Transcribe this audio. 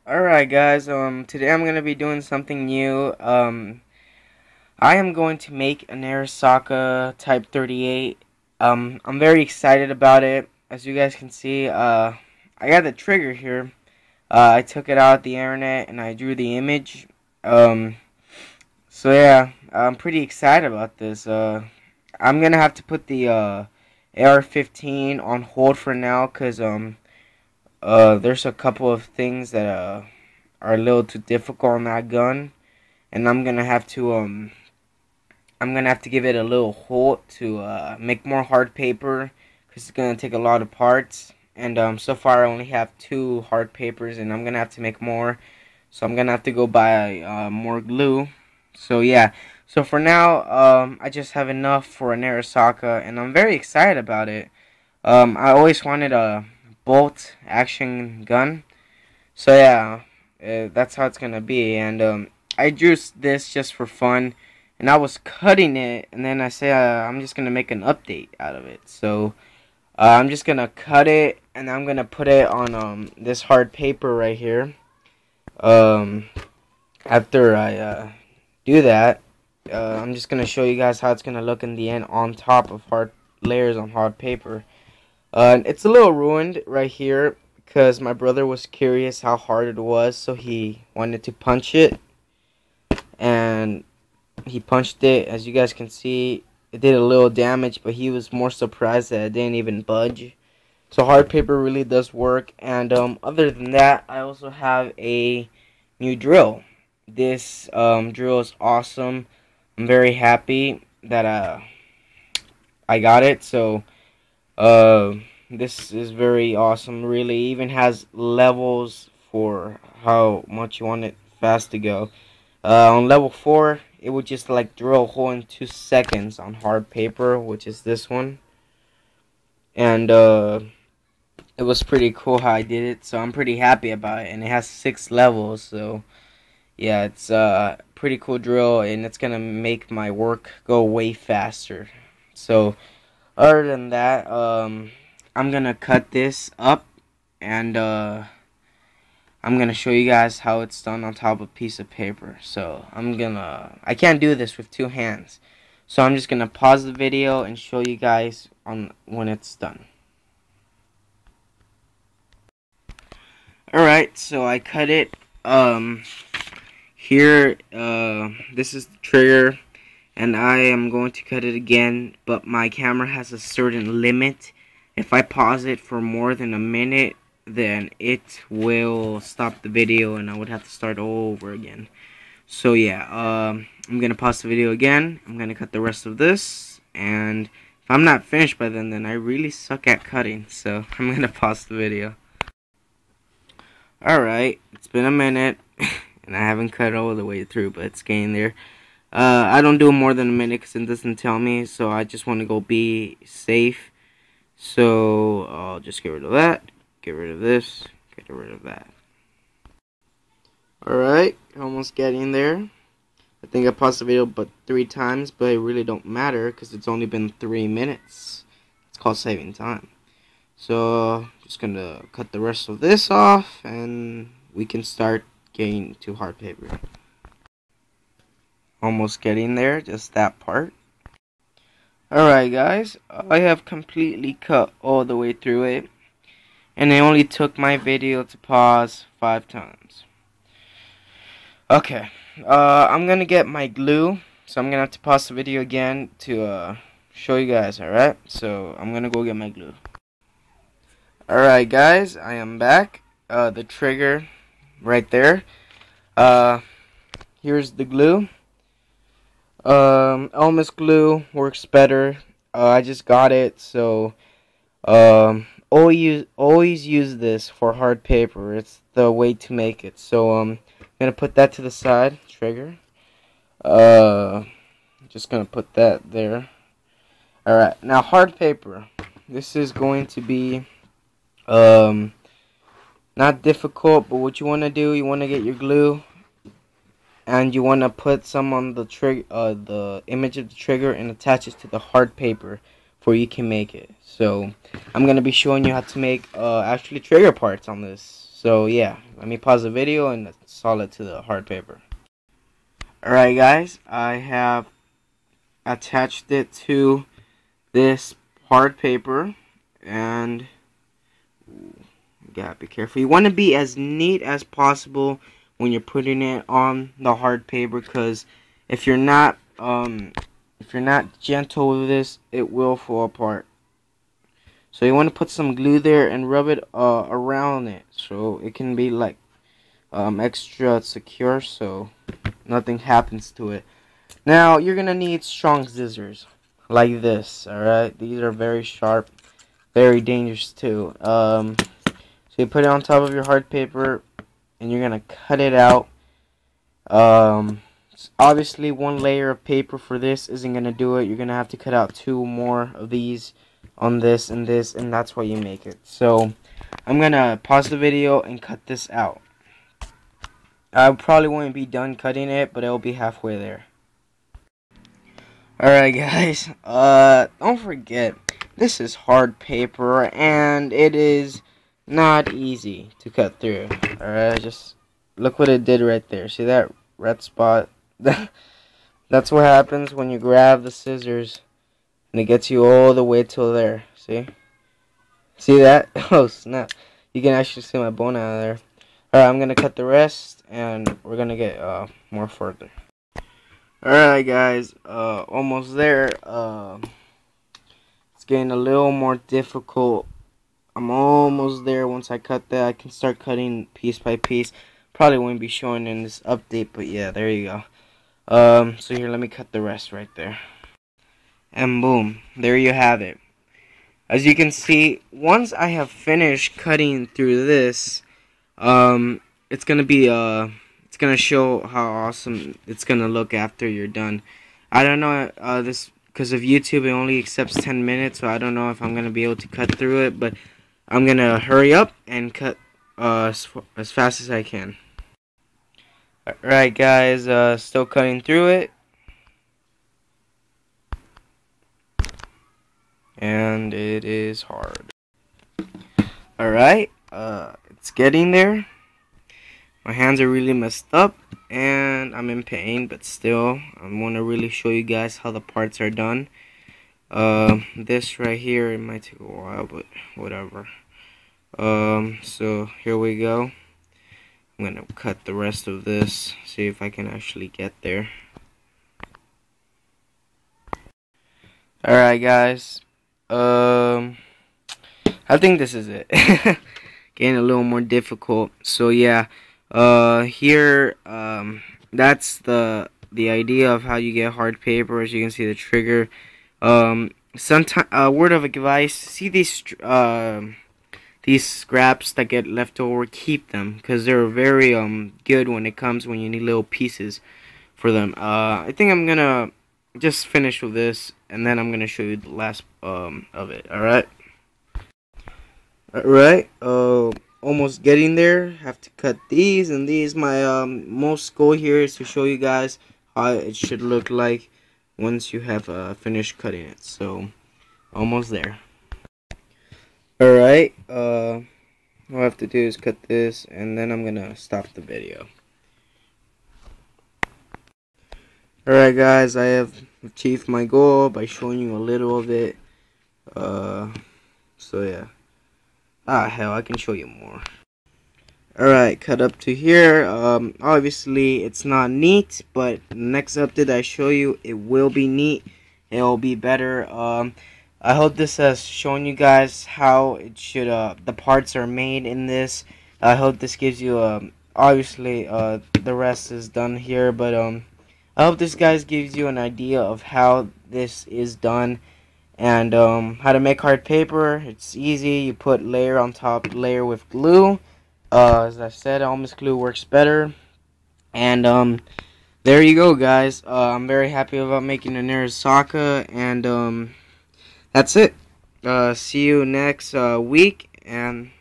Alright guys, today I'm gonna be doing something new. I am going to make an Arisaka Type 38. I'm very excited about it. As you guys can see, I got the trigger here. I took it out of the internet and I drew the image. Um, so yeah, I'm pretty excited about this. I'm gonna have to put the AR-15 on hold for now, cause there's a couple of things that are a little too difficult on that gun, and I'm gonna have to give it a little hold to make more hard paper, because it's gonna take a lot of parts. And so far I only have 2 hard papers, and I'm gonna have to make more, so I'm gonna have to go buy more glue. So yeah, so for now I just have enough for an Arisaka, and I'm very excited about it. I always wanted a bolt action gun, so yeah, that's how it's gonna be. And I drew this just for fun, and I was cutting it, and then I say I'm just gonna make an update out of it. So I'm just gonna cut it, and I'm gonna put it on this hard paper right here. Um, After I do that, I'm just gonna show you guys how it's gonna look in the end on top of hard layers on hard paper. It's a little ruined right here because my brother was curious how hard it was, so he wanted to punch it, and he punched it. As you guys can see, it did a little damage, but he was more surprised that it didn't even budge. So hard paper really does work. And other than that, I also have a new drill. This drill is awesome. I'm very happy that I got it. So this is very awesome. Really, even has levels for how much you want it fast to go. On level 4, it would just like drill a hole in 2 seconds on hard paper, which is this one. And it was pretty cool how I did it, so I'm pretty happy about it. And it has 6 levels, so yeah, it's a pretty cool drill, and it's gonna make my work go way faster. So other than that, I'm gonna cut this up, and I'm gonna show you guys how it's done on top of a piece of paper. So I can't do this with 2 hands, so I'm just gonna pause the video and show you guys on when it's done. Alright, so I cut it. Here, this is the trigger, and I am going to cut it again, but my camera has a certain limit. If I pause it for more than a minute, then it will stop the video, and I would have to start all over again. So yeah, I'm gonna pause the video again. I'm gonna cut the rest of this, and if I'm not finished by then I really suck at cutting, so I'm gonna pause the video. Alright, it's been a minute, and I haven't cut all the way through, but it's getting there. I don't do more than a minute because it doesn't tell me, so I just want to go be safe. So I'll just get rid of that, get rid of this, get rid of that. Alright, almost getting there. I think I paused the video but 3 times, but it really don't matter because it's only been 3 minutes. It's called saving time. So just gonna cut the rest of this off, and we can start getting to hard paper. Almost getting there, just that part. Alright guys, I have completely cut all the way through it, and it only took my video to pause 5 times. Okay, I'm gonna get my glue, so I'm gonna have to pause the video again to show you guys, alright? So I'm gonna go get my glue. Alright guys, I am back. The trigger right there. Here's the glue. Elmer's glue works better. I just got it, so always use this for hard paper. It's the way to make it. So I'm gonna put that to the side. Trigger. Just gonna put that there. Alright, now hard paper. This is going to be not difficult, but what you want to do, you want to get your glue, and you want to put some on the the image of the trigger, and attach it to the hard paper before you can make it. So I'm gonna be showing you how to make actually trigger parts on this. So yeah, let me pause the video and install it to the hard paper. Alright guys, I have attached it to this hard paper, and you gotta be careful. You want to be as neat as possible when you're putting it on the hard paper, because if you're not gentle with this, it will fall apart. So you want to put some glue there and rub it around it so it can be like extra secure, so nothing happens to it. Now you're gonna need strong scissors like this. Alright, these are very sharp, very dangerous too. So you put it on top of your hard paper and you're gonna cut it out. Obviously one layer of paper for this isn't gonna do it. You're gonna have to cut out 2 more of these on this, and that's why you make it. So I'm gonna pause the video and cut this out. I probably won't be done cutting it, but it'll be halfway there. Alright guys, don't forget, this is hard paper and it is not easy to cut through. Alright, just look what it did right there. See that red spot? That's what happens when you grab the scissors and it gets you all the way till there. See? See that? Oh snap. You can actually see my bone out of there. Alright, I'm gonna cut the rest and we're gonna get more further. Alright guys, almost there. It's getting a little more difficult. I'm almost there. Once I cut that, I can start cutting piece by piece. Probably won't be showing in this update, but yeah, there you go. So here, let me cut the rest right there. And boom, there you have it. As you can see, once I have finished cutting through this, it's gonna be it's gonna show how awesome it's gonna look after you're done. I don't know, this, because of YouTube, it only accepts 10 minutes, so I don't know if I'm gonna be able to cut through it, but I'm gonna hurry up and cut as fast as I can. Alright guys, still cutting through it. And it is hard. Alright, it's getting there. My hands are really messed up and I'm in pain, but still, I want to really show you guys how the parts are done. This right here, it might take a while, but whatever. So here we go. I'm gonna cut the rest of this, see if I can actually get there. Alright guys, I think this is it. Getting a little more difficult. So yeah, here, that's the idea of how you get hard paper. As you can see, the trigger. Sometimes, word of advice: see these scraps that get left over, keep them, because they're very good when you need little pieces for them. I think I'm gonna just finish with this, and then I'm gonna show you the last of it. Alright, almost getting there. Have to cut these and these. My most goal here is to show you guys how it should look like once you have finished cutting it. So almost there. Alright, all I have to do is cut this, and then I'm gonna stop the video. Alright guys, I have achieved my goal by showing you a little of it. So yeah. Hell, I can show you more. Alright, cut up to here. Obviously it's not neat, but next update I show you, it will be neat. It will be better. I hope this has shown you guys how it should, the parts are made in this. I hope this gives you, obviously, the rest is done here, but, I hope this, guys, gives you an idea of how this is done, and, how to make hard paper. It's easy. You put layer on top layer with glue. As I said, almost glue works better, and, there you go, guys. I'm very happy about making an Arisaka, and, that's it. See you next week, and